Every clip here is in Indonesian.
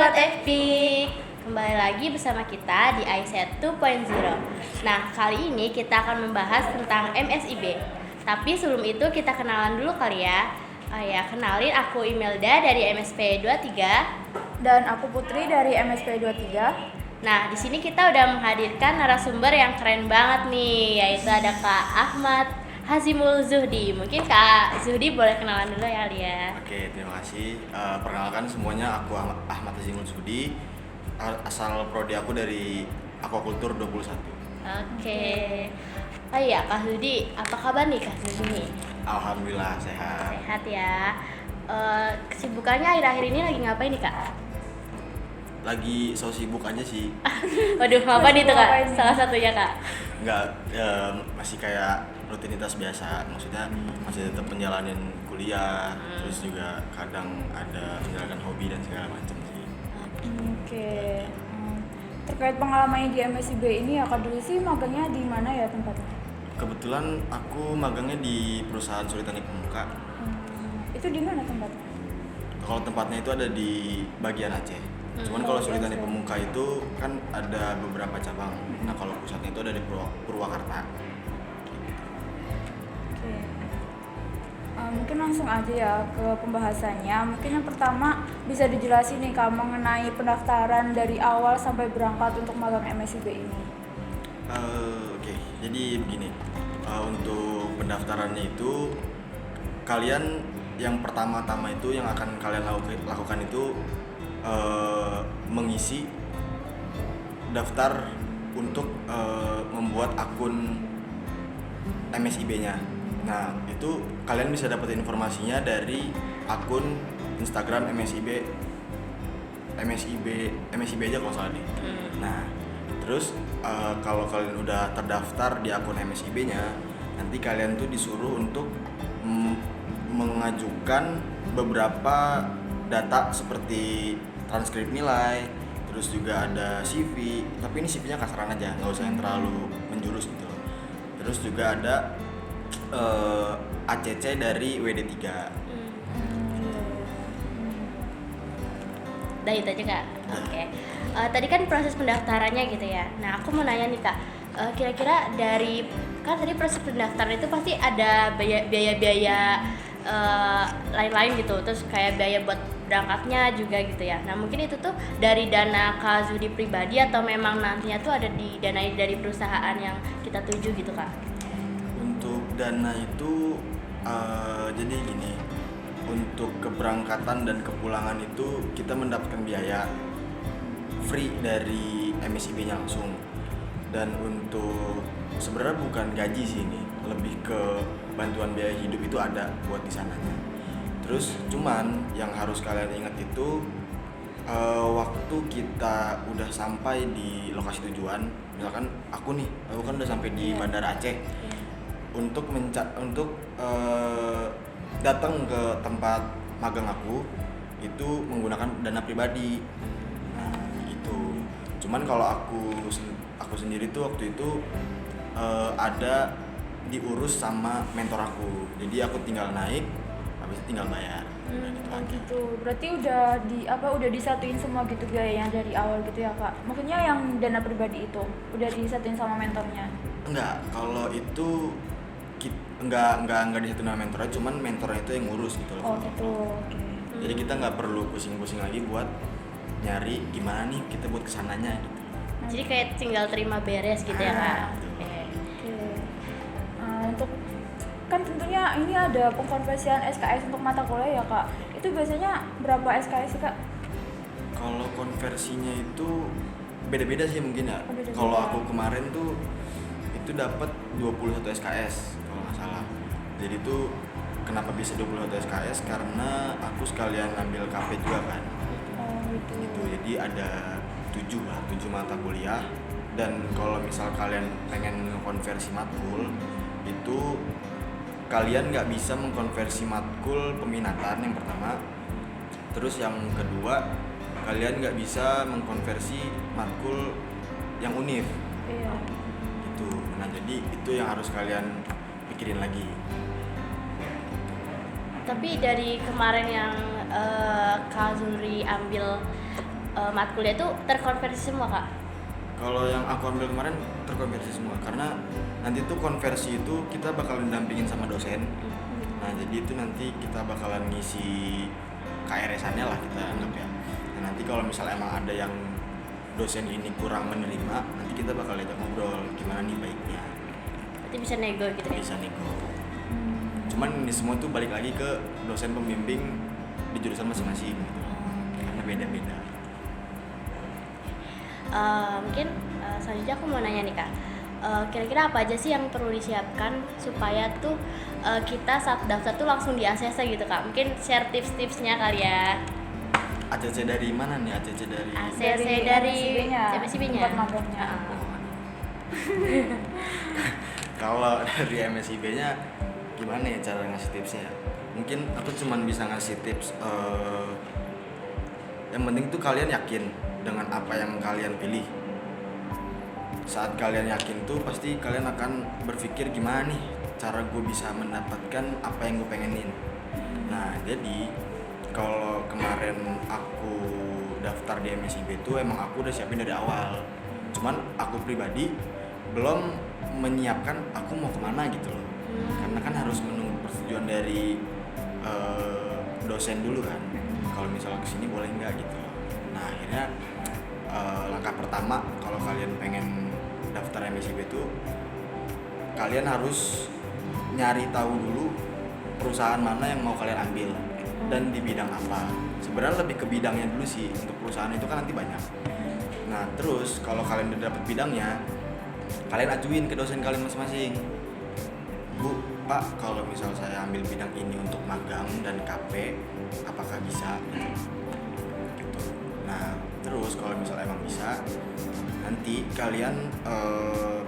Sobat FB, kembali lagi bersama kita di iSet 2.0. Nah, kali ini kita akan membahas tentang MSIB. Tapi sebelum itu kita kenalan dulu kali ya. Kenalin, aku Imelda dari MSP 23 dan aku Putri dari MSP 23. Nah, di sini kita udah menghadirkan narasumber yang keren banget nih, yaitu ada Kak Ahmad Hazimul Zuhdi. Mungkin Kak Zuhdi boleh kenalan dulu ya, Lia. Oke, terima kasih. Perkenalkan semuanya, aku Ahmad Hazimul Zuhdi. Asal prodi aku dari Aquaculture 21. Oke. Oh iya, Kak Zuhdi, apa kabar nih Kak Zuhdi? Alhamdulillah sehat. Sehat ya. Kesibukannya akhir-akhir ini lagi ngapain nih Kak? Lagi so sibuk aja sih. Waduh, apa nih tuh Kak? Salah satunya Kak? Enggak, masih kayak rutinitas biasa. Maksudnya masih tetap menjalanin kuliah, terus juga kadang ada menjalankan hobi dan segala macam sih. Oke. Terkait pengalamannya di MSIB ini ya Kak, dulu sih magangnya di mana ya tempatnya? Kebetulan aku magangnya di perusahaan Suri Tani Pemuka. Itu di mana tempatnya? Kalau tempatnya itu ada di bagian Aceh. Cuman kalau Suri Tani Pemuka itu kan ada beberapa cabang. Nah, kalau pusatnya itu ada di Purwakarta. Oke. Mungkin langsung aja ya ke pembahasannya. Mungkin yang pertama bisa dijelasin nih Kak mengenai pendaftaran dari awal sampai berangkat untuk magang MSIB ini. Oke. Jadi begini. Untuk pendaftarannya itu kalian yang pertama-tama itu yang akan kalian lakukan itu mengisi daftar untuk membuat akun MSIB-nya. Nah, itu kalian bisa dapat informasinya dari akun Instagram MSIB aja kalau salah deh. Nah, terus kalau kalian udah terdaftar di akun MSIB-nya, nanti kalian tuh disuruh untuk mengajukan beberapa data seperti transkrip nilai, terus juga ada CV, tapi ini CV-nya kasaran aja, nggak usah yang terlalu menjurus gitu loh. Terus juga ada ACC dari WD3. Udah itu aja Kak? Oke. Tadi kan proses pendaftarannya gitu ya. Nah, aku mau nanya nih Kak, kira-kira dari kan tadi proses pendaftaran itu pasti ada biaya-biaya lain-lain gitu, terus kayak biaya buat berangkatnya juga gitu ya. Nah, mungkin itu tuh dari dana Kak Zuhdi pribadi atau memang nantinya tuh ada didanai dari perusahaan yang kita tuju gitu Kak? Untuk dana itu jadi gini, untuk keberangkatan dan kepulangan itu kita mendapatkan biaya free dari MSIB-nya langsung. Dan untuk sebenarnya bukan gaji sih ini, lebih ke bantuan biaya hidup itu ada buat di sananya. Terus cuman yang harus kalian ingat itu waktu kita udah sampai di lokasi tujuan, misalkan aku kan udah sampai di Bandara Aceh, untuk datang ke tempat magang aku itu menggunakan dana pribadi. Nah, itu. Cuman kalau aku sendiri tuh waktu itu ada diurus sama mentor aku. Jadi aku tinggal naik, habis itu tinggal bayar. Gitu. Berarti udah disatuin semua gitu biayanya dari awal gitu ya Kak? Maksudnya yang dana pribadi itu udah disatuin sama mentornya? Enggak, kalau itu enggak disatuin sama mentornya, cuman mentornya itu yang ngurus gitu loh. Oh gitu, oke. Jadi kita nggak perlu pusing-pusing lagi buat nyari gimana nih kita buat kesananya gitu. Jadi kayak tinggal terima beres gitu ya Kak? Oke. Untuk kan tentunya ini ada pengkonversian SKS untuk mata kuliah ya Kak. Itu biasanya berapa SKS sih Kak? Kalau konversinya itu beda-beda sih mungkin ya. Beda-beda. Kalau aku kemarin tuh itu dapat 21 SKS kalau nggak salah. Jadi tuh kenapa bisa 21 SKS? Karena aku sekalian ngambil KP juga kan. Oh gitu. Jadi ada 7 mata kuliah. Dan kalau misal kalian pengen konversi matkul, itu kalian nggak bisa mengkonversi matkul peminatan yang pertama. Terus yang kedua, kalian nggak bisa mengkonversi matkul yang univ. Iya. Gitu. Nah, jadi itu yang harus kalian pikirin lagi. Tapi dari kemarin yang Kak Zuhdi ambil matkulnya itu terkonversi semua Kak? Kalau yang aku ambil kemarin terkonversi semua, karena nanti tuh konversi itu kita bakalan dampingin sama dosen. Nah jadi itu nanti kita bakalan ngisi KRS-annya lah kita anggap ya. Nah nanti kalau misalnya emang ada yang dosen ini kurang menerima, nanti kita bakal ajak ngobrol gimana nih baiknya. Berarti bisa nego gitu ya? Bisa nego. Cuman ini semua tuh balik lagi ke dosen pembimbing di jurusan masing-masing gitu. Karena beda-beda. Mungkin selanjutnya aku mau nanya nih Kak, kira-kira apa aja sih yang perlu disiapkan supaya tuh kita saat daftar tuh langsung di ACC gitu Kak? Mungkin share tips-tipsnya kali ya. ACC dari mana nih? ACC dari ACC dari MSIB-nya, tempat magangnya. Kalau dari MSIB-nya gimana ya cara ngasih tipsnya? Mungkin aku cuman bisa ngasih tips yang penting tuh kalian yakin dengan apa yang kalian pilih. Saat kalian yakin tuh pasti kalian akan berpikir gimana nih cara gue bisa mendapatkan apa yang gue pengenin. Nah jadi kalau kemarin aku daftar di MSIB itu emang aku udah siapin dari awal. Cuman aku pribadi belum menyiapkan aku mau kemana gitu loh. Karena kan harus menunggu persetujuan dari dosen dulu kan. Kalau misalnya kesini boleh nggak gitu loh. Nah akhirnya langkah pertama kalau kalian pengen daftar MSIB itu kalian harus nyari tahu dulu perusahaan mana yang mau kalian ambil dan di bidang apa. Sebenarnya lebih ke bidangnya dulu sih, untuk perusahaan itu kan nanti banyak. Nah terus kalau kalian udah dapet bidangnya, kalian ajuin ke dosen kalian masing-masing. Bu, Pak, kalau misal saya ambil bidang ini untuk magang dan KP, apakah bisa? Gitu. Nah terus kalau misal emang bisa, nanti kalian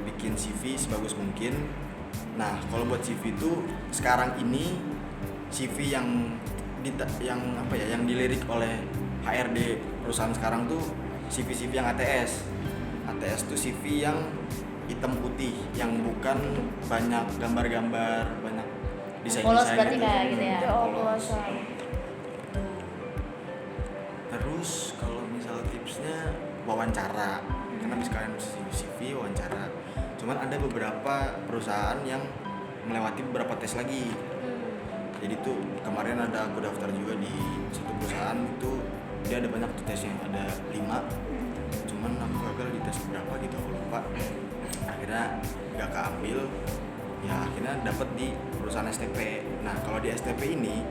bikin CV sebagus mungkin. Nah kalau buat CV itu sekarang ini CV yang dilirik oleh HRD perusahaan sekarang tuh CV yang ATS. ATS tuh CV yang hitam putih, yang bukan banyak gambar-gambar, banyak desain-desain. Polos berarti kayak gitu ya? Polos. Terus kalau misal tipsnya wawancara, kan habis kalian CV wawancara. Cuman ada beberapa perusahaan yang melewati beberapa tes lagi. Jadi tuh kemarin ada aku daftar juga di satu perusahaan itu, dia ada banyak tuh tesnya, ada 5. Cuman aku gagal di tes berapa gitu, aku lupa. Akhirnya gak keambil. Ya akhirnya dapet di perusahaan STP. Nah kalau di STP ini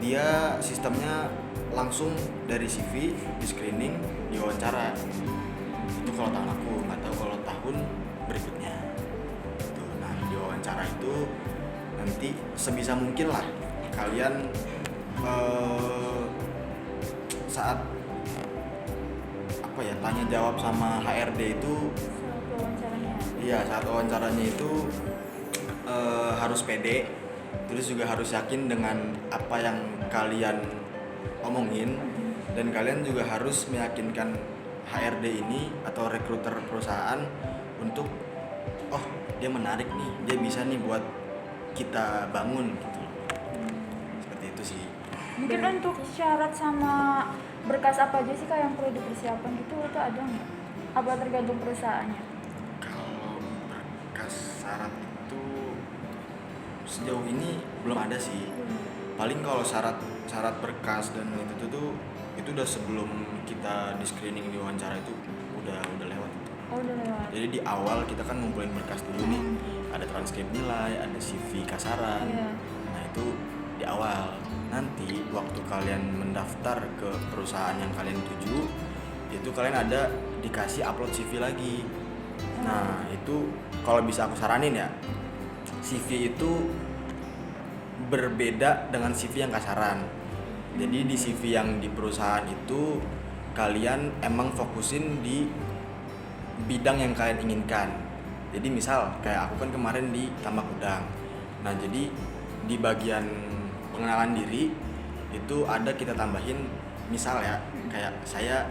dia sistemnya langsung dari CV, di screening, diwawancara. Itu kalau tahun aku, nggak tahu kalau tahun berikutnya. Tuh, nah di wawancara itu nanti sebisa mungkin lah kalian saat tanya jawab sama HRD itu, saat wawancaranya itu harus pede, terus juga harus yakin dengan apa yang kalian omongin, dan kalian juga harus meyakinkan HRD ini atau rekruter perusahaan untuk dia menarik nih, dia bisa nih buat kita bangun gitu. Seperti itu sih. Mungkin untuk syarat sama berkas apa aja sih Kak yang perlu dipersiapkan gitu, itu ada nggak? Apa tergantung perusahaannya? Kalau berkas syarat itu sejauh ini belum ada sih. Paling kalau syarat berkas dan itu udah sebelum kita di screening, di wawancara itu udah lewat itu. Oh, udah lewat. Jadi di awal kita kan ngumpulin berkas dulu nih, ada transkrip nilai, ada CV kasaran. Nah itu di awal. Nanti waktu kalian mendaftar ke perusahaan yang kalian tuju, itu kalian ada dikasih upload CV lagi. Nah itu kalau bisa aku saranin ya, CV itu berbeda dengan CV yang kasaran. Jadi di CV yang di perusahaan itu kalian emang fokusin di bidang yang kalian inginkan. Jadi misal kayak aku kan kemarin di tambak udang. Nah jadi di bagian pengenalan diri itu ada kita tambahin, misal ya kayak saya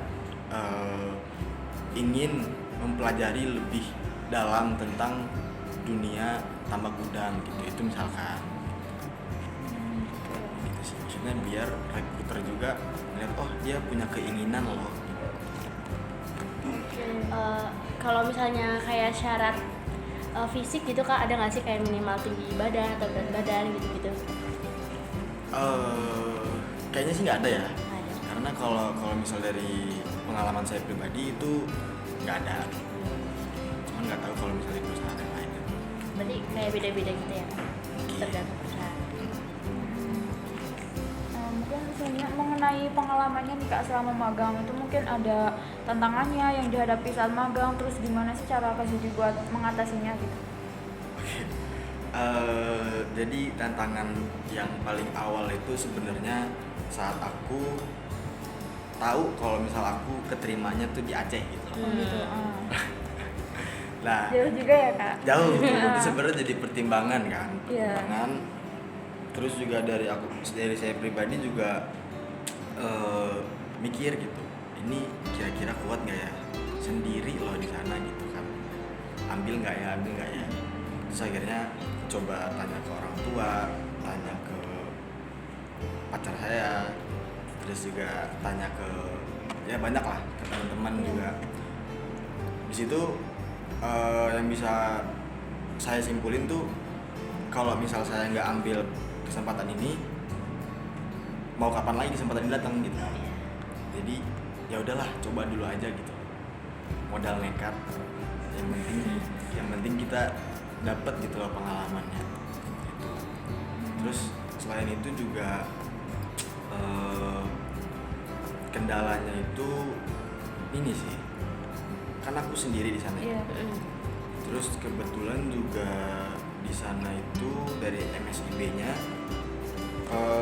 ingin mempelajari lebih dalam tentang dunia tambak udang gitu, itu misalkan gitu sih. maksudnya biar rekruter juga ngeliat oh dia punya keinginan loh. Kalau misalnya kayak syarat fisik gitu Kak, ada nggak sih kayak minimal tinggi badan atau berat badan gitu-gitu? Kayaknya sih nggak ada ya, Ada. karena kalau misal dari pengalaman saya pribadi itu nggak ada, cuman nggak tahu kalau misalnya di perusahaan yang lain. Berarti kayak beda-beda gitu ya Kak? Mungkin. Tergantung perusahaan. Mungkin misalnya mengenai pengalamannya nih Kak selama magang itu mungkin ada tantangannya yang dihadapi saat magang, terus gimana sih cara Kak Zubi buat mengatasinya gitu? Jadi tantangan yang paling awal itu sebenarnya saat aku tahu kalau misal aku keterimanya tuh di Aceh gitu. Oh gitu. Nah, Jauh juga ya Kak? jauh itu sebenarnya jadi pertimbangan kan, Iya. pertimbangan. Terus juga dari saya pribadi juga mikir gitu, ini kira-kira kuat nggak ya sendiri loh di sana gitu kan, ambil nggak ya. Terus akhirnya coba tanya ke orang tua, tanya ke pacar saya, terus juga tanya ke ya banyak lah, ke teman-teman juga. Di situ yang bisa saya simpulin tuh kalau misal saya nggak ambil kesempatan ini, mau kapan lagi kesempatan ini datang gitu. Jadi ya udahlah, coba dulu aja gitu, modal nekat, yang penting kita dapat gitu loh pengalamannya gitu. Terus selain itu juga kendalanya itu ini sih, kan aku sendiri di sana. Iya. Terus kebetulan juga di sana itu dari MSIB-nya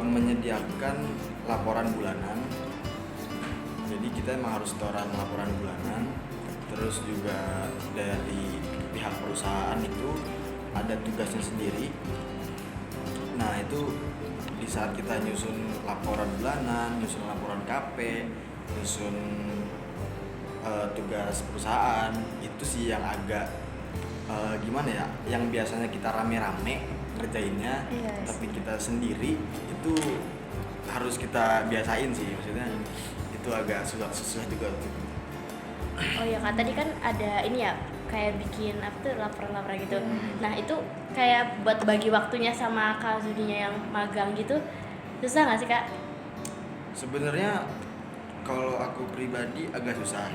menyediakan laporan bulanan. Jadi kita emang harus setoran laporan bulanan. Terus juga dari pihak perusahaan itu ada tugasnya sendiri. Nah itu di saat kita nyusun laporan bulanan, nyusun laporan KP, nyusun tugas perusahaan, itu sih yang agak gimana ya, yang biasanya kita rame-rame ngerjainnya, Yes. tapi kita sendiri itu harus kita biasain sih, maksudnya itu agak susah juga. Oh ya Kak, tadi kan ada ini ya, kayak bikin apa tuh laporan-laporan gitu. Nah itu kayak buat bagi waktunya sama Kak Zudinya yang magang gitu, susah nggak sih Kak? Sebenarnya kalau aku pribadi agak susah,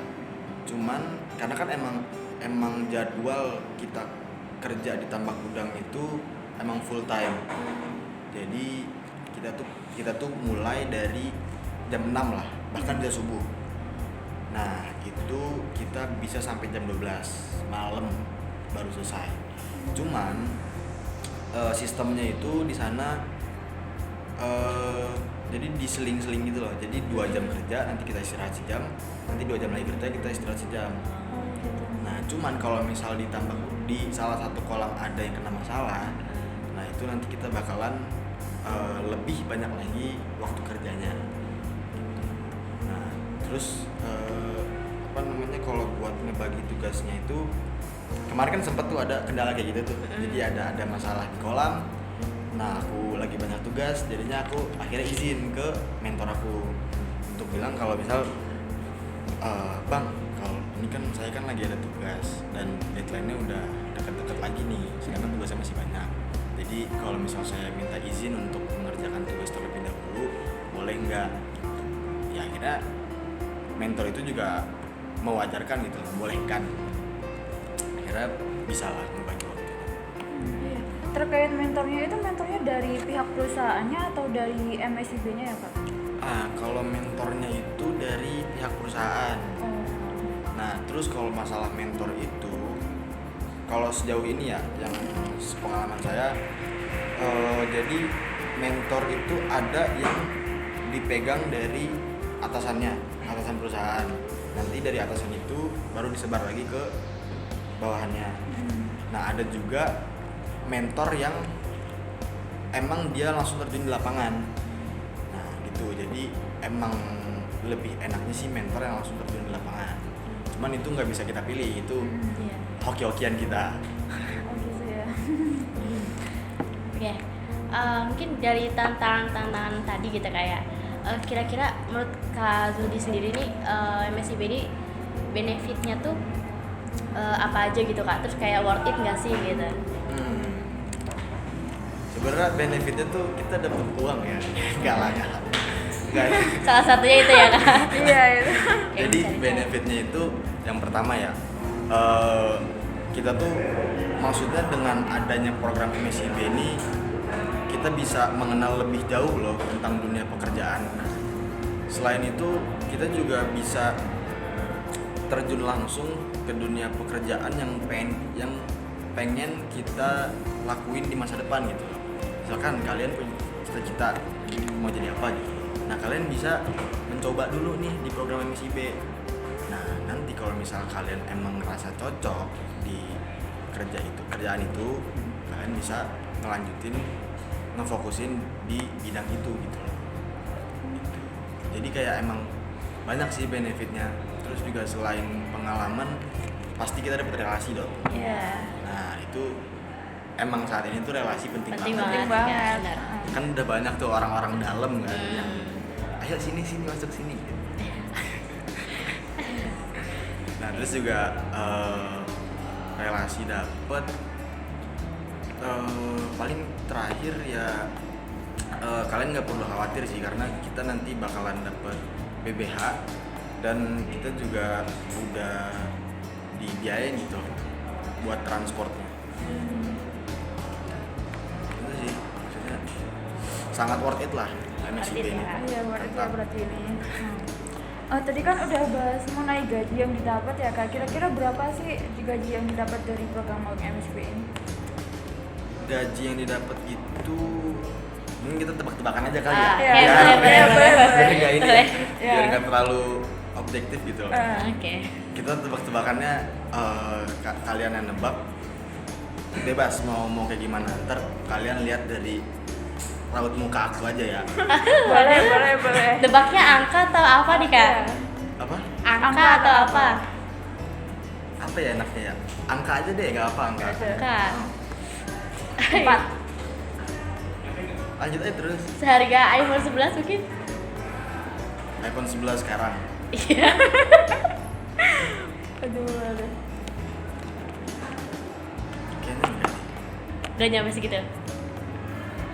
cuman karena kan emang jadwal kita kerja di tambak udang itu emang full time. Jadi kita tuh mulai dari jam 6 lah, bahkan bisa subuh. Nah itu kita bisa sampai jam 12 malam baru selesai. Cuman sistemnya itu di sana jadi diseling-seling gitu loh. Jadi 2 jam kerja, nanti kita istirahat sejam, nanti 2 jam lagi kerja, kita istirahat sejam. Oh gitu. Nah cuman kalau misal ditambah di salah satu kolam ada yang kena masalah, nah itu nanti kita bakalan lebih banyak lagi waktu kerjanya. Nah terus kalau buat ngebagi tugasnya itu kemarin kan sempet tuh ada kendala kayak gitu tuh. Jadi ada masalah di kolam. Nah aku lagi banyak tugas, jadinya aku akhirnya izin ke mentor aku untuk bilang kalau misal bang, kalau ini kan saya kan lagi ada tugas dan deadline-nya udah deket-deket lagi nih, sedangkan tugasnya masih banyak. Jadi kalau misal saya minta izin untuk mengerjakan tugas terlebih dahulu, boleh nggak? Ya akhirnya mentor itu juga mewajarkan gitu, membolehkan. Akhirnya bisa lah membagi waktu. Iya. Terkait mentornya itu mentornya dari pihak perusahaannya atau dari MSIB-nya ya Kak? Kalau mentornya itu dari pihak perusahaan. Oh. Nah, terus kalau masalah mentor itu, kalau sejauh ini ya, yang pengalaman saya, jadi mentor itu ada yang dipegang dari atasan perusahaan. Nanti dari atasan itu baru disebar lagi ke bawahannya. Nah, ada juga mentor yang emang dia langsung terjun di lapangan. Nah, gitu. Jadi emang lebih enaknya sih mentor yang langsung terjun di lapangan. Cuman itu nggak bisa kita pilih, itu Iya. hoki-hokian kita. Oh gitu ya. Oke. Mungkin dari tantangan tadi gitu kayak kira-kira menurut Kak Zudi sendiri nih MSIB ini benefitnya tuh apa aja gitu Kak? Terus kayak worth it nggak sih gitu? Sebenarnya benefitnya tuh kita dapat uang ya. Enggak lah ya. Enggak. Salah satunya itu ya Kak. Iya itu. Jadi bisa dicari. benefitnya itu yang pertama ya, kita tuh maksudnya dengan adanya program MSIB ini kita bisa mengenal lebih jauh loh tentang dunia pekerjaan. Selain itu kita juga bisa terjun langsung ke dunia pekerjaan yang pengen kita lakuin di masa depan gitu loh. Misalkan kalian punya cita-cita mau jadi apa gitu. Nah kalian bisa mencoba dulu nih di program MSIB. Nah nanti kalau misal kalian emang ngerasa cocok di kerjaan itu, kalian bisa ngefokusin di bidang itu gitu loh. Gitu. Jadi kayak emang banyak sih benefitnya. Terus juga selain pengalaman, pasti kita dapat relasi dong. Iya. Nah itu emang saat ini tuh relasi penting Penting banget. banget. banget. Ya, benar. Kan udah banyak tuh orang-orang dalam kan yang ayo sini masuk sini. Nah terus juga relasi dapet paling terakhir ya kalian nggak perlu khawatir sih karena kita nanti bakalan dapet BBH dan kita juga udah dibiayain gitu buat transportnya. Itu sih maksudnya sangat worth it lah MSIB ini. Iya berarti ya berarti ini. Tadi kan udah bahas mengenai gaji yang didapat ya Kak. Kira-kira berapa sih gaji yang didapat dari program MSIB ini? Gaji yang didapat itu mungkin kita tebak-tebakan aja kali Ah, ya. iya, boleh, boleh, boleh, biar boleh. nggak ini Boleh. Iya. biar nggak terlalu objektif gitu loh. Oke. Kita tebak-tebakannya kalian yang nebak bebas mau kayak gimana. Ntar kalian lihat dari raut muka aku aja ya. Boleh. Debaknya angka atau apa nih Kak? Iya. Apa? Angka atau apa? Apa ya enaknya ya? Angka aja deh, nggak apa angka. Angka. 4. Lanjut aja terus. Seharga iPhone 11 mungkin? iPhone 11 sekarang. Iya. Aduh. Kayaknya enggak deh. Udah nyampe segitu.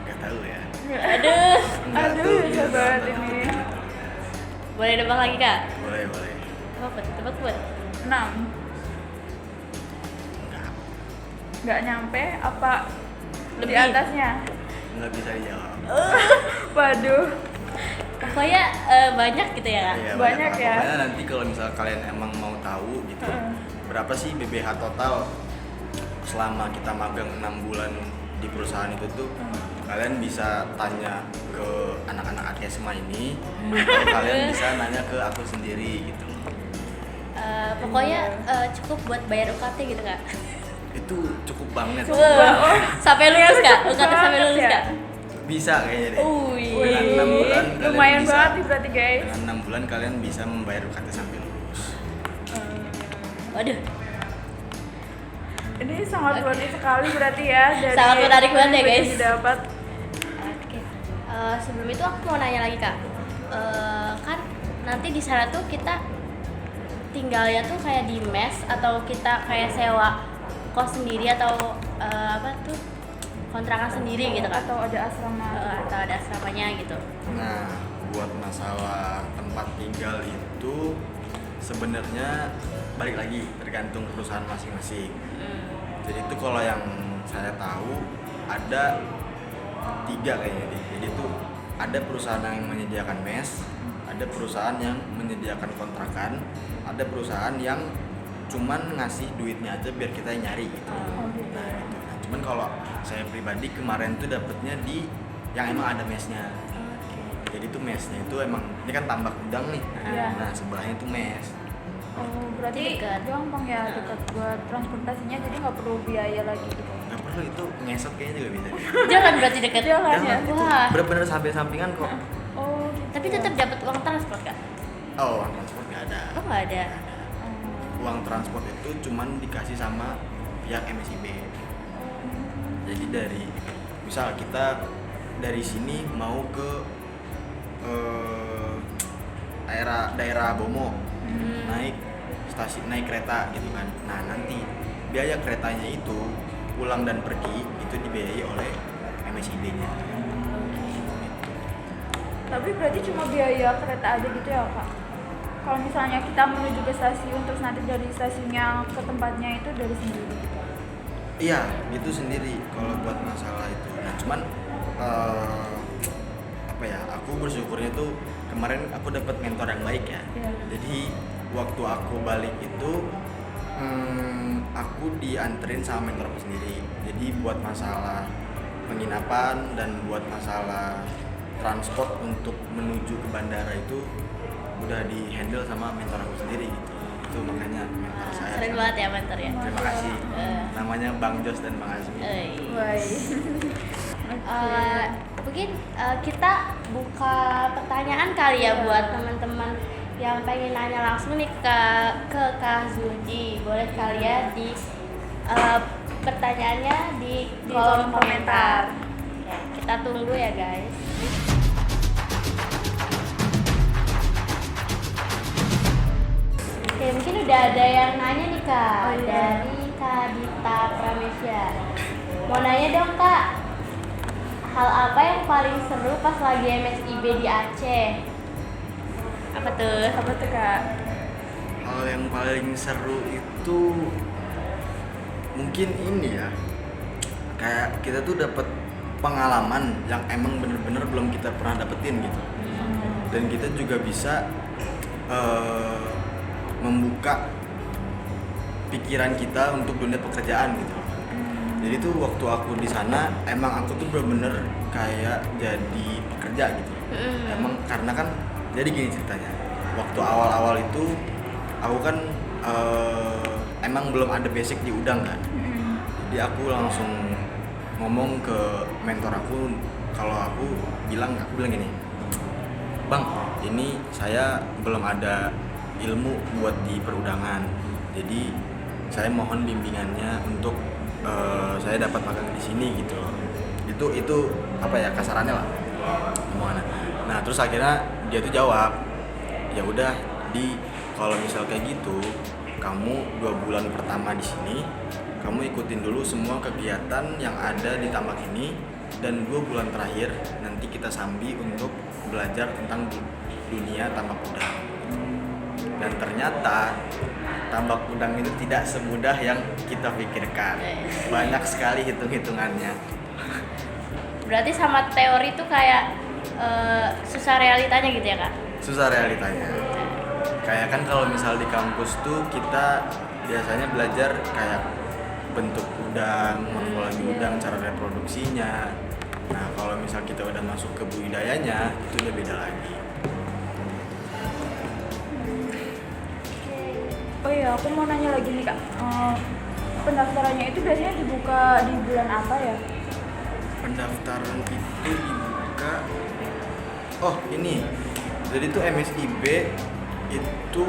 Nggak tahu ya. Aduh. Enggak Aduh, tuh, susah iya, banget tahu. ini. Boleh nebak lagi Kak? Boleh. Tebak buat. 6. Enggak. Nggak nyampe apa di Lebih. atasnya? Nggak bisa dijawab. Waduh. Pokoknya banyak gitu ya Kak? Iya, Banyak lah. ya. Pokoknya nanti kalau misal kalian emang mau tahu gitu, berapa sih BBH total selama kita magang 6 bulan di perusahaan itu tuh, kalian bisa tanya ke anak-anak Adkesma ini, atau kalian bisa nanya ke aku sendiri gitu. Pokoknya cukup buat bayar UKT gitu Kak? Itu cukup banget. Sampai lulus Kak? UKT sampai lulus Ya. Kak? Bisa kayaknya deh. Wih. Dengan 6 bulan kalian Lumayan bisa, banget nih berarti guys. dengan 6 bulan kalian bisa membayar UKT sampai lulus. Waduh. Ini sangat worth it sekali berarti ya dari Sangat menarik banget ya, yang guys. didapat. Oke. Sebelum itu aku mau nanya lagi Kak. Kan nanti di sana tuh kita tinggalnya tuh kayak di mes atau kita kayak sewa kos sendiri atau apa tuh kontrakan sendiri gitu Kak? Atau ada asrama. Atau ada asramanya gitu. Nah, buat masalah tempat tinggal itu sebenarnya balik lagi tergantung perusahaan masing-masing. Jadi itu kalau yang saya tahu ada 3 kayaknya deh. Jadi itu ada perusahaan yang menyediakan mes, ada perusahaan yang menyediakan kontrakan, ada perusahaan yang cuman ngasih duitnya aja biar kita yang nyari gitu. Nah, gitu. Nah, cuman kalau saya pribadi kemarin tuh dapetnya di yang emang ada mesnya. Jadi tuh mesnya itu emang ini kan tambak udang nih. Iya. Nah, sebelahnya tuh mes. Oh, berarti Dekat. gampang ya dekat buat transportasinya jadi nggak perlu biaya lagi gitu. Gak perlu itu ngesot kayaknya juga bisa. Jangan berarti deket. Jangan ya. Jangan, itu Wah. bener-bener samping-sampingan kok. Oh, gitu. Tapi tetap dapat uang transport Kak? Oh, uang transport gak ada. Oh nggak ada. Uang transport itu cuman dikasih sama pihak MSIB. Jadi dari misal kita dari sini mau ke daerah Bomo, naik kereta gitu kan. Nah nanti biaya keretanya itu pulang dan pergi itu dibiayai oleh MSIB-nya. Tapi berarti cuma biaya kereta aja gitu ya Kak? Kalau misalnya kita menuju ke stasiun terus nanti dari stasiunnya ke tempatnya itu dari sendiri gitu? Iya, itu sendiri kalau buat masalah itu. Nah cuman apa ya, aku bersyukurnya tuh kemarin aku dapat mentor yang baik ya. Jadi waktu aku balik itu aku dianterin sama mentor aku sendiri. Jadi buat masalah penginapan dan buat masalah transport untuk menuju ke bandara itu udah di handle sama mentor aku sendiri gitu. Itu makanya mentor saya. Keren banget ya mentor ya. Terima kasih. Namanya Bang Jos dan Bang Azmi. Mungkin kita buka pertanyaan kali ya buat teman-teman yang pengen nanya langsung nih ke Kak Zulji. Boleh kali ya di pertanyaannya di kolom komentar. Ya, kita tunggu ya guys. Oke, mungkin udah ada yang nanya nih Kak. Dari Kak Dita Pramesya. Mau nanya dong Kak, hal apa yang paling seru pas lagi MSIB di Aceh? Apa tuh Kak? Hal yang paling seru itu mungkin ini ya, kayak kita tuh dapat pengalaman yang emang bener-bener belum kita pernah dapetin gitu. Dan kita juga bisa membuka pikiran kita untuk dunia pekerjaan gitu. Jadi tuh waktu aku di sana emang aku tuh bener-bener kayak jadi pekerja gitu. Emang karena kan jadi gini ceritanya. Waktu awal-awal itu aku kan emang belum ada basic di udang kan. Jadi aku langsung ngomong ke mentor aku, kalau aku bilang gini, Bang, ini saya belum ada ilmu buat di perudangan. Jadi saya mohon bimbingannya untuk saya dapat magang di sini gitu loh. Itu apa ya, kasarannya lah omongannya. Nah terus akhirnya dia tuh jawab, ya udah kalau misal kayak gitu, kamu 2 bulan pertama di sini kamu ikutin dulu semua kegiatan yang ada di tambak ini, dan 2 bulan terakhir nanti kita sambi untuk belajar tentang dunia tambak udang. Dan ternyata tambak udang itu tidak semudah yang kita pikirkan. Banyak sekali hitung-hitungannya. Berarti sama teori itu kayak susah realitanya gitu ya Kak? Susah realitanya. Kayak kan kalau misal di kampus tuh kita biasanya belajar kayak bentuk udang, morfologi udang, cara reproduksinya. Nah kalau misal kita udah masuk ke budidayanya itu udah beda lagi. Oh iya, aku mau nanya lagi nih Kak. Pendaftarannya itu biasanya dibuka di bulan apa ya? Pendaftaran itu dibuka, ini, jadi tuh MSIB itu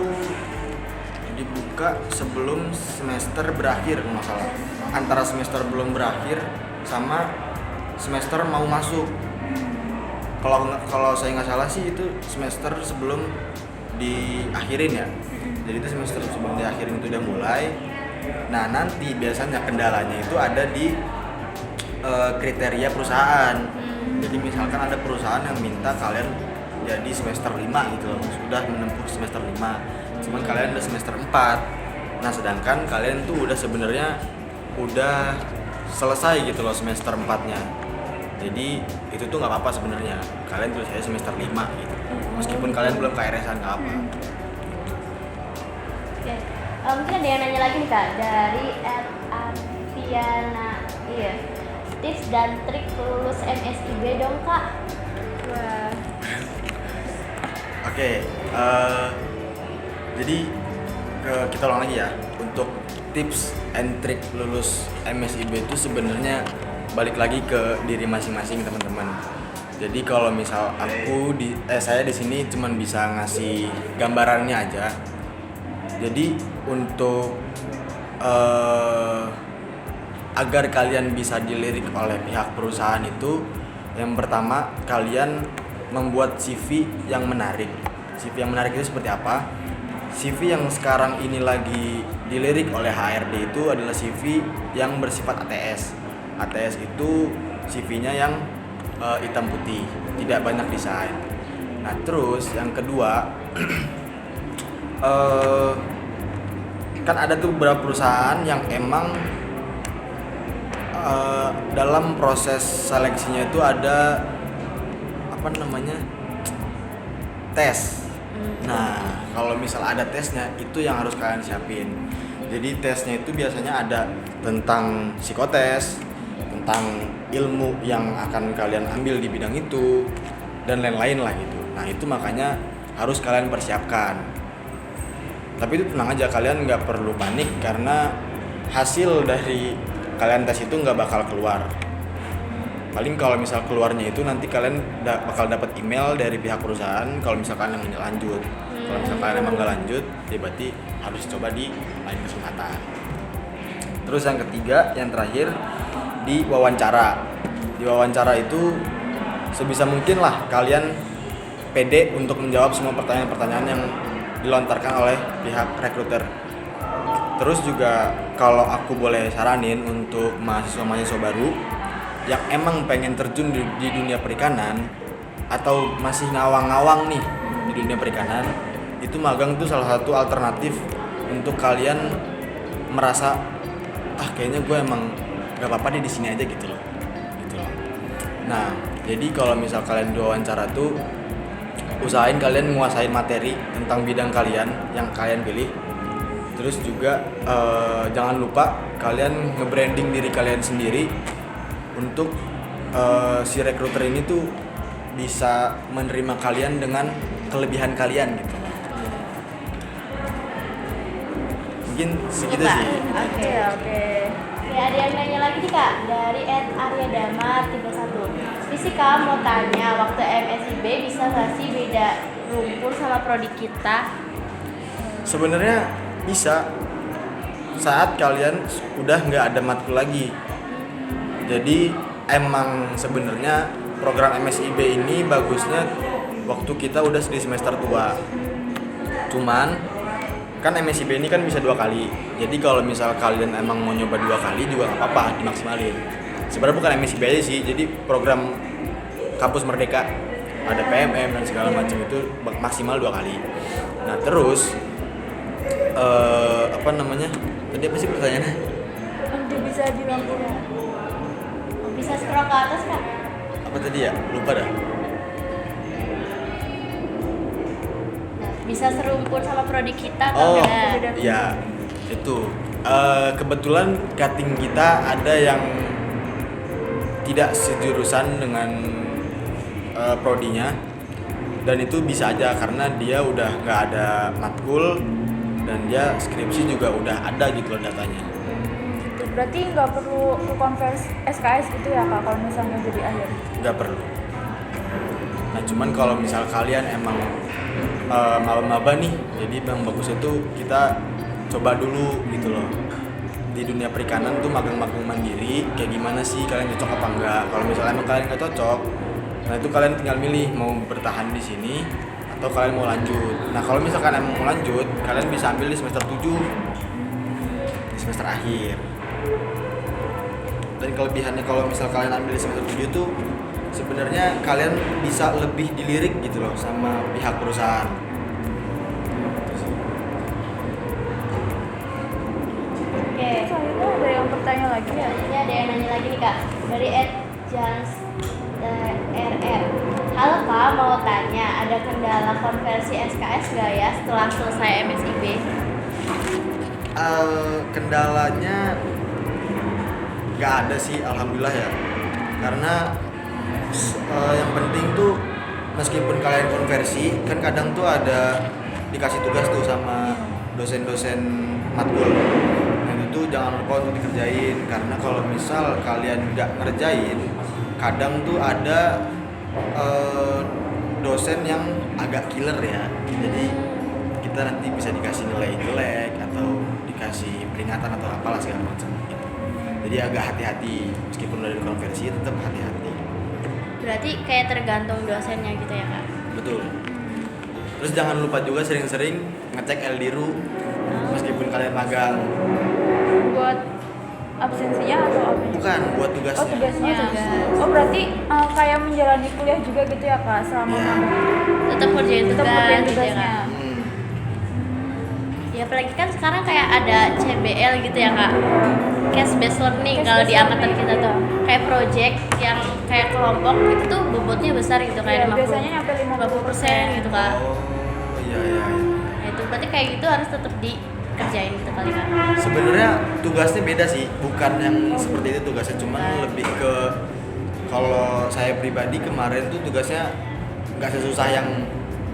dibuka sebelum semester berakhir kalau nggak salah, antara semester belum berakhir sama semester mau masuk. Kalau saya nggak salah sih itu semester sebelum diakhirin ya. Jadi itu semester sebelum diakhirin itu udah mulai. Nah nanti biasanya kendalanya itu ada di kriteria perusahaan. Jadi misalkan ada perusahaan yang minta kalian jadi semester 5 gitu loh, sudah menempuh semester 5, cuman kalian udah semester 4. Nah sedangkan kalian tuh udah sebenarnya udah selesai gitu loh semester 4-nya. Jadi itu tuh nggak apa-apa sebenarnya, kalian tulis aja semester 5 gitu, meskipun kalian belum KRS-an, nggak apa. Oke. Mungkin ada yang nanya lagi nih Kak, dari Arviana. Iya. Tips dan trik lulus MSIB dong Kak. Wah. Oke, jadi kita ulang lagi ya. Untuk tips and trick lulus MSIB itu sebenarnya balik lagi ke diri masing-masing teman-teman. Jadi kalau misal saya di sini cuman bisa ngasih gambarannya aja. Jadi untuk agar kalian bisa dilirik oleh pihak perusahaan itu Yang pertama, kalian membuat CV yang menarik. CV yang menarik itu seperti apa? CV yang sekarang ini lagi dilirik oleh HRD itu adalah CV yang bersifat ATS. ATS itu CV-nya yang hitam putih, tidak banyak desain. Nah, terus yang kedua, kan ada tuh beberapa perusahaan yang emang dalam proses seleksinya itu ada apa namanya, tes. Nah, kalau misal ada tesnya, itu yang harus kalian siapin. Jadi tesnya itu biasanya ada tentang psikotes, tentang ilmu yang akan kalian ambil di bidang itu, dan lain-lain lah gitu. Nah, itu makanya harus kalian persiapkan. Tapi itu tenang aja, kalian nggak perlu panik karena hasil dari kalian tes itu nggak bakal keluar. Paling kalau misal keluarnya itu nanti kalian bakal dapat email dari pihak perusahaan kalau misalkan yang ini lanjut. Kalau misalkan kalian emang nggak lanjut, ya berarti harus coba di lain kesempatan. Terus yang ketiga, yang terakhir, di wawancara. Di wawancara itu sebisa mungkin lah kalian pede untuk menjawab semua pertanyaan-pertanyaan yang dilontarkan oleh pihak rekruter. Terus juga kalau aku boleh saranin untuk mahasiswa-mahasiswa baru yang emang pengen terjun di dunia perikanan atau masih ngawang-ngawang nih di dunia perikanan, itu magang itu salah satu alternatif untuk kalian merasa kayaknya gue emang gak apa-apa di sini aja gitu loh. Nah, jadi kalau misal kalian diwawancara tuh usahain kalian menguasain materi tentang bidang kalian yang kalian pilih. Terus juga jangan lupa kalian nge-branding diri kalian sendiri untuk si rekruter ini tuh bisa menerima kalian dengan kelebihan kalian gitu. Mungkin segitu sih. Oke. Ya, ada yang nanya lagi nih Kak, dari @aryadama31. Fisika mau tanya, waktu MSIB bisa nggak sih beda rumpun sama prodi kita? Sebenarnya bisa saat kalian udah nggak ada matkul lagi. Jadi emang sebenarnya program MSIB ini bagusnya waktu kita udah di semester tua. Cuman kan MSIB ini kan bisa 2 kali. Jadi kalau misal kalian emang mau nyoba 2 kali juga nggak apa-apa, dimaksimalin. Sebenarnya bukan MSIB aja sih, jadi program kampus Merdeka ada PMM dan segala macam itu maksimal 2 kali. Nah terus apa namanya? Tadi apa sih pertanyaannya? Nanti bisa dirangkum. Bisa scroll ke atas Kak? Apa tadi ya? Lupa dah. Bisa serumpun sama prodi kita atau enggak? Ya itu kebetulan cutting kita ada yang tidak sejurusan dengan prodinya, dan itu bisa aja karena dia udah nggak ada matkul dan dia skripsi juga udah ada gitu loh datanya. Berarti nggak perlu konversi SKS gitu ya Kak kalau misalnya jadi akhir? Nggak perlu. Nah cuman kalau misal kalian emang maba-maba nih, jadi yang bagus itu kita coba dulu gitu loh di dunia perikanan tuh magang-magang mandiri kayak gimana sih, kalian cocok apa enggak. Kalau misalnya emang kalian nggak cocok, nah itu kalian tinggal milih mau bertahan di sini atau kalian mau lanjut. Nah kalau misalkan emang mau lanjut, kalian bisa ambil di semester 7, di semester akhir. Dan kelebihannya kalau misal kalian ambil di semester 7 tuh sebenarnya kalian bisa lebih dilirik gitu loh sama pihak perusahaan. Oke. Soalnya ada yang bertanya lagi ya? Ini ada yang nanya lagi nih Kak, dari @jans_rr. Halo Kak, mau tanya, ada kendala konversi SKS nggak ya setelah selesai MSIB? Kendalanya nggak ada sih, alhamdulillah ya. Karena yang penting tuh meskipun kalian konversi, kan kadang tuh ada dikasih tugas tuh sama dosen-dosen matkul. Nah itu jangan lupa untuk dikerjain, karena kalau misal kalian nggak ngerjain, kadang tuh ada dosen yang agak killer ya. Jadi kita nanti bisa dikasih nilai jelek atau dikasih peringatan atau apalah segala macam gitu. Jadi agak hati-hati, meskipun udah dikonversi tetap hati-hati. Berarti kayak tergantung dosennya gitu ya kak? Betul. Terus jangan lupa juga sering-sering ngecek LDRU meskipun kalian magang. Buat absensinya atau apa? Bukan, buat tugasnya. Oh tugasnya. Oh, tugas. Oh berarti kayak menjalani kuliah juga gitu ya kak selama Iya. magang? Tetap kerjain Tetap tugas kerjain gitu ya tugasnya. kak? Hmm. Ya apalagi kan sekarang kayak ada CBL gitu ya kak, case based learning Case kalau di based angkatan learning, kita tuh iya. kayak project yang kayak kelompok itu tuh bobotnya besar gitu Iya, kayak 50 biasanya nyampe 50% gitu kak. Oh, iya iya. iya. Nah itu berarti kayak gitu harus tetap dikerjain gitu kali kak. Sebenarnya tugasnya beda sih, bukan yang seperti itu tugasnya, cuman lebih ke kalau saya pribadi kemarin tuh tugasnya nggak sesusah yang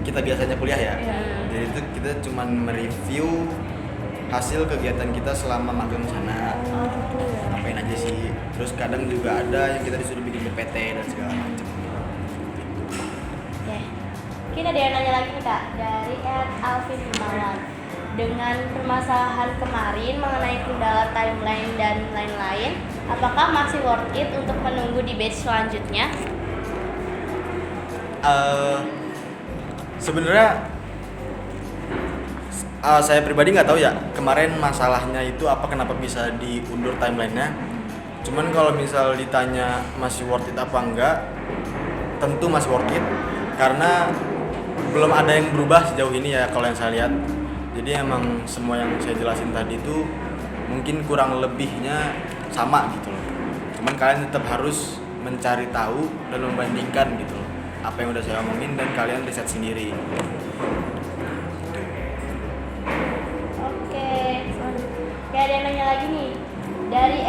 kita biasanya kuliah ya. Iya. Jadi itu kita cuman mereview hasil kegiatan kita selama magang sana. Oh gitu ya. Ngapain aja sih. Terus kadang juga ada yang kita disuruh bikin PPT dan segala macam. Oke, kita ada yang nanya lagi nih kak dari Alvin Himawan. Dengan permasalahan kemarin mengenai kendala timeline dan lain-lain, apakah masih worth it untuk menunggu di batch selanjutnya? Sebenarnya saya pribadi nggak tahu ya kemarin masalahnya itu apa, kenapa bisa diundur timelinenya. Cuman kalau misal ditanya masih worth it apa enggak, tentu masih worth it karena belum ada yang berubah sejauh ini ya kalau yang saya lihat. Jadi emang semua yang saya jelasin tadi itu mungkin kurang lebihnya sama gitu loh. Cuman kalian tetap harus mencari tahu dan membandingkan gitu loh apa yang udah saya omongin dan kalian riset sendiri. Oke, ya ada yang nanya lagi nih dari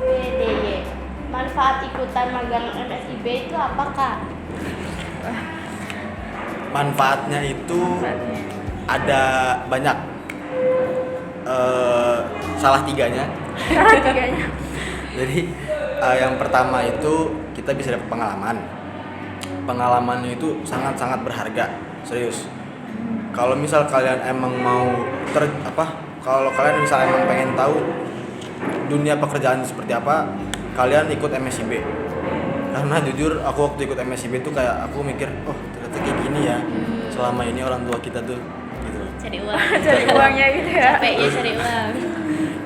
@fvdy. Manfaat ikutan magang MSIB itu apa kak? Manfaatnya itu ada banyak. Salah tiganya. Salah tiganya. Jadi yang pertama itu kita bisa dapat pengalaman. Pengalamannya itu sangat-sangat berharga, serius. Kalau misal kalian emang mau kalau kalian misal emang pengen tahu dunia pekerjaan seperti apa, kalian ikut MSIB. Karena jujur aku waktu ikut MSIB itu kayak aku mikir, oh ternyata kayak gini ya. Selama ini orang tua kita tuh gitu. Cari uang. Cari uangnya gitu ya. Capeknya cari uang.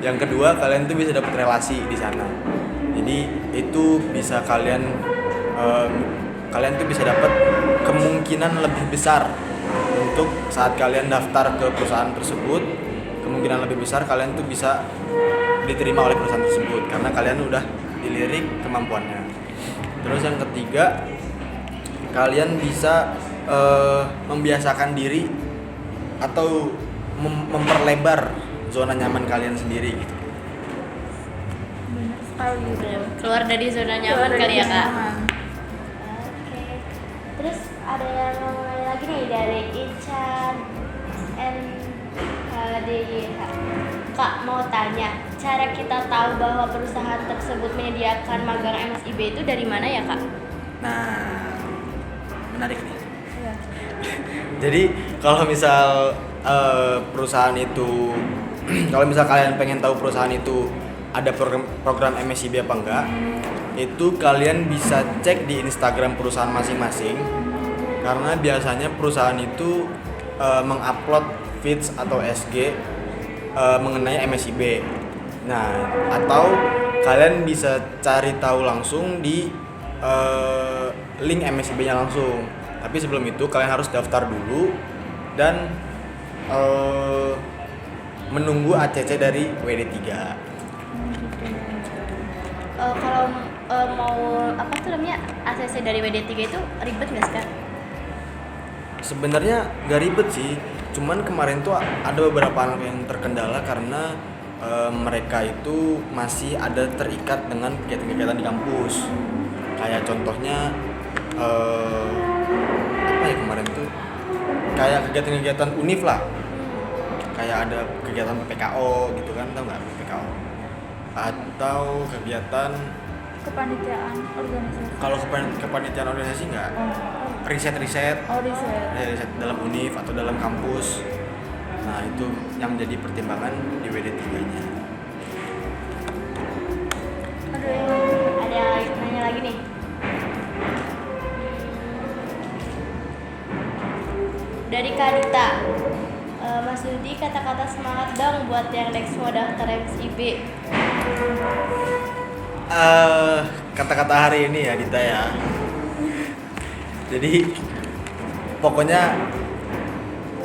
Yang kedua, kalian tuh bisa dapat relasi di sana. Jadi itu bisa kalian tuh bisa dapat kemungkinan lebih besar untuk saat kalian daftar ke perusahaan tersebut. Kemungkinan lebih besar kalian tuh bisa diterima oleh perusahaan tersebut karena kalian udah dilirik kemampuannya. Terus yang ketiga, kalian bisa membiasakan diri atau memperlebar zona nyaman kalian sendiri gitu. Benar sekali. Keluar dari zona nyaman Keluar kali dari ya kak. nyaman. Oke. Terus ada yang nanya lagi nih dari Ican NHDYH. Kak mau tanya, cara kita tahu bahwa perusahaan tersebut menyediakan magang MSIB itu dari mana ya kak? Nah, menarik nih. Iya. Jadi kalau misal perusahaan itu kalau misal kalian pengen tahu perusahaan itu ada program MSIB apa enggak, itu kalian bisa cek di Instagram perusahaan masing-masing karena biasanya perusahaan itu mengupload feeds atau SG mengenai MSIB. Nah, atau kalian bisa cari tahu langsung di link MSIB-nya langsung. Tapi sebelum itu kalian harus daftar dulu dan menunggu ACC dari WD3. Kalau mau apa tuh namanya ACC dari WD3 itu ribet nggak sih kak? Sebenarnya gak ribet sih, cuman kemarin tuh ada beberapa anak yang terkendala karena mereka itu masih ada terikat dengan kegiatan-kegiatan di kampus. Kayak contohnya apa ya kemarin tuh, kayak kegiatan-kegiatan univ lah. Kayak ada kegiatan PPKO gitu kan, tau nggak PPKO? Atau kegiatan Kepanitiaan organisasi. kalau kepanitiaan organisasi nggak, riset Oh riset. riset dalam univ atau dalam kampus. Nah itu yang menjadi pertimbangan di WD3-nya. Ada yang Ada yang nanya lagi nih. dari Kak Dita. Mas Yudi, kata-kata semangat dong buat yang next mau daftar MSIB. Kata-kata hari ini ya Dita ya. Jadi pokoknya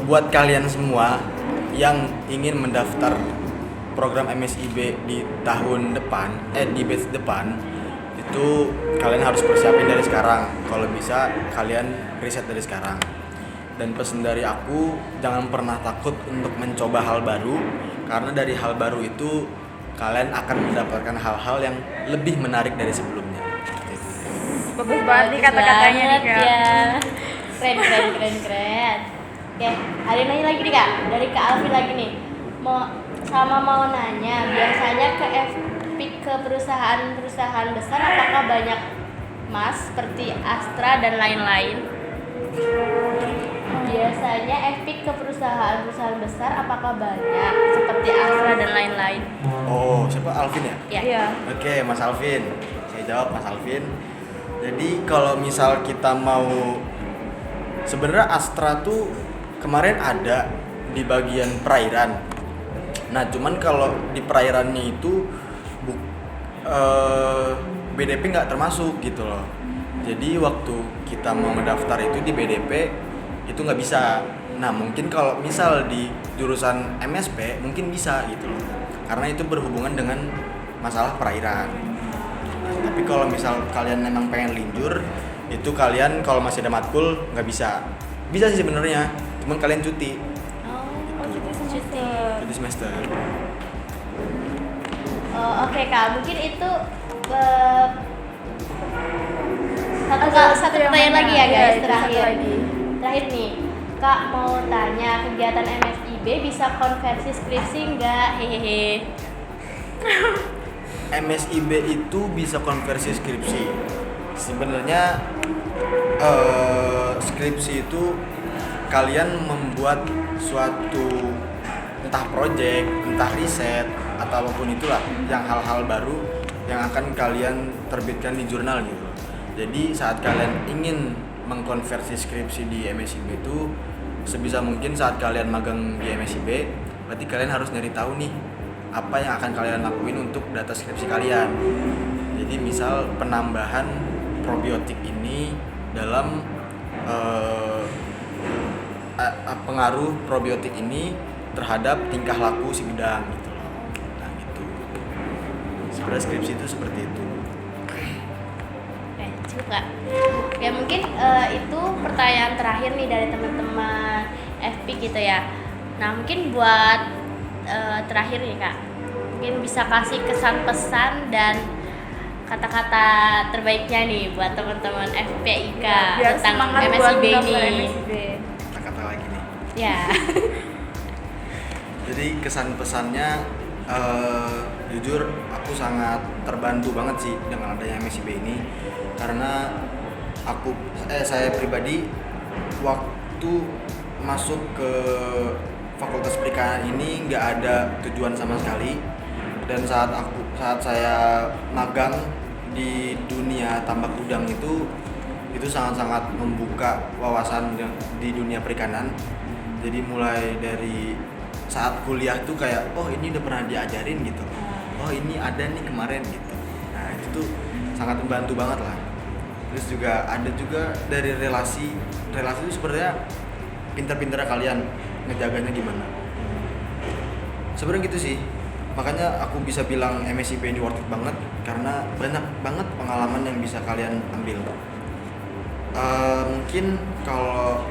buat kalian semua yang ingin mendaftar program MSIB di tahun depan, di batch depan, itu kalian harus persiapin dari sekarang. Kalau bisa kalian riset dari sekarang. Dan pesan dari aku, jangan pernah takut untuk mencoba hal baru, karena dari hal baru itu kalian akan mendapatkan hal-hal yang lebih menarik dari sebelumnya. Bagus banget nih kata-katanya nih, Kak. Ya. Keren. Oke, ada yang nanya lagi nih Kak, dari Kak Alfi lagi nih. Mau nanya, biasanya ke perusahaan besar apakah banyak Mas seperti Astra dan lain-lain? Biasanya FPIK ke perusahaan besar apakah banyak seperti Astra dan lain-lain? Oh, siapa? Alvin ya? Ya. Iya. Oke, Mas Alvin. Saya jawab Mas Alvin. Jadi kalau misal kita mau, sebenarnya Astra tuh kemarin ada di bagian perairan. Nah, cuman kalau di perairannya itu BDP nggak termasuk gitu loh. Jadi waktu kita mau ngedaftar itu di BDP itu nggak bisa. Nah, mungkin kalau misal di jurusan MSP mungkin bisa gitu loh. Karena itu berhubungan dengan masalah perairan. Nah, tapi kalau misal kalian memang pengen linjur, itu kalian kalau masih ada matkul nggak bisa. Bisa sih sebenarnya, cuman kalian cuti. Oh, cuti. Cuti semester. Oke Kak, mungkin itu satu yang pertanyaan mana? lagi ya Iya, guys, itu terakhir. satu lagi. Terakhir nih, Kak mau tanya, kegiatan MSIB bisa konversi skripsi nggak? Hehehe. MSIB itu bisa konversi skripsi. Sebenarnya skripsi itu kalian membuat suatu entah project, entah riset atau apapun itulah yang hal-hal baru yang akan kalian terbitkan di jurnal gitu. Jadi saat kalian ingin mengkonversi skripsi di MSIB itu sebisa mungkin saat kalian magang di MSIB, berarti kalian harus nyari tahu nih apa yang akan kalian lakuin untuk data skripsi kalian. Jadi misal penambahan probiotik ini dalam pengaruh probiotik ini terhadap tingkah laku si bidang gitu loh. Nah gitu. Sebenarnya skripsi itu seperti itu. Oke, cukup Kak. Ya mungkin itu pertanyaan terakhir nih dari teman-teman FP gitu ya. Nah mungkin buat terakhir nih Kak, mungkin bisa kasih kesan pesan dan kata-kata terbaiknya nih buat teman-teman FPIK Biar tentang semangat buat MSIB mendaftar ini. MSIB. Kata-kata lagi nih. Ya. Jadi kesan pesannya jujur aku sangat terbantu banget sih dengan adanya MSIB ini, karena saya pribadi waktu masuk ke Fakultas Perikanan ini nggak ada tujuan sama sekali, dan saat saya magang di dunia tambak udang itu sangat-sangat membuka wawasan di dunia perikanan. Jadi mulai dari saat kuliah tuh kayak oh ini udah pernah diajarin gitu, oh ini ada nih kemarin gitu. Nah itu tuh sangat membantu banget lah. Terus juga ada juga dari relasi itu sebenarnya pintar-pintar kalian ngejaganya gimana. Sebenarnya gitu sih. Makanya aku bisa bilang MSIB ini worth it banget karena banyak banget pengalaman yang bisa kalian ambil. Mungkin kalau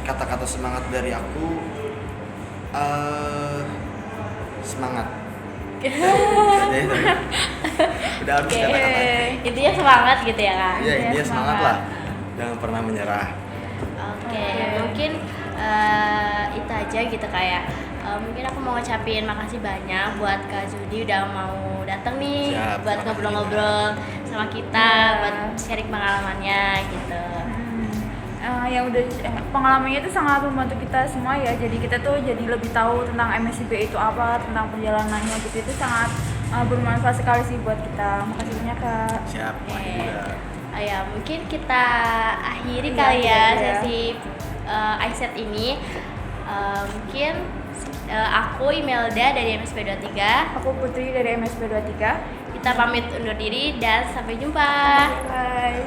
kata-kata semangat dari aku, semangat. Udah habis kata-katanya. Intinya semangat gitu ya Kak. Iya, intinya semangat lah. Jangan pernah menyerah. Oke, mungkin itu aja gitu kayak mungkin aku mau ngucapin makasih banyak buat Kak Zudi udah mau datang nih. Siap, buat makasih ngobrol-ngobrol sama kita, buat sharing pengalamannya gitu. Yang udah pengalamannya itu sangat membantu kita semua ya, jadi kita tuh jadi lebih tahu tentang MSIB itu apa, tentang perjalanannya gitu. Itu sangat bermanfaat sekali sih buat kita. Makasih banyak Kak. Siap, makasih juga. Ya mungkin kita akhiri Iya, kali ya iya. sesi iSet ini. Mungkin aku Imelda dari MSP 23. Aku Putri dari MSP 23. Kita pamit undur diri dan sampai jumpa. Bye.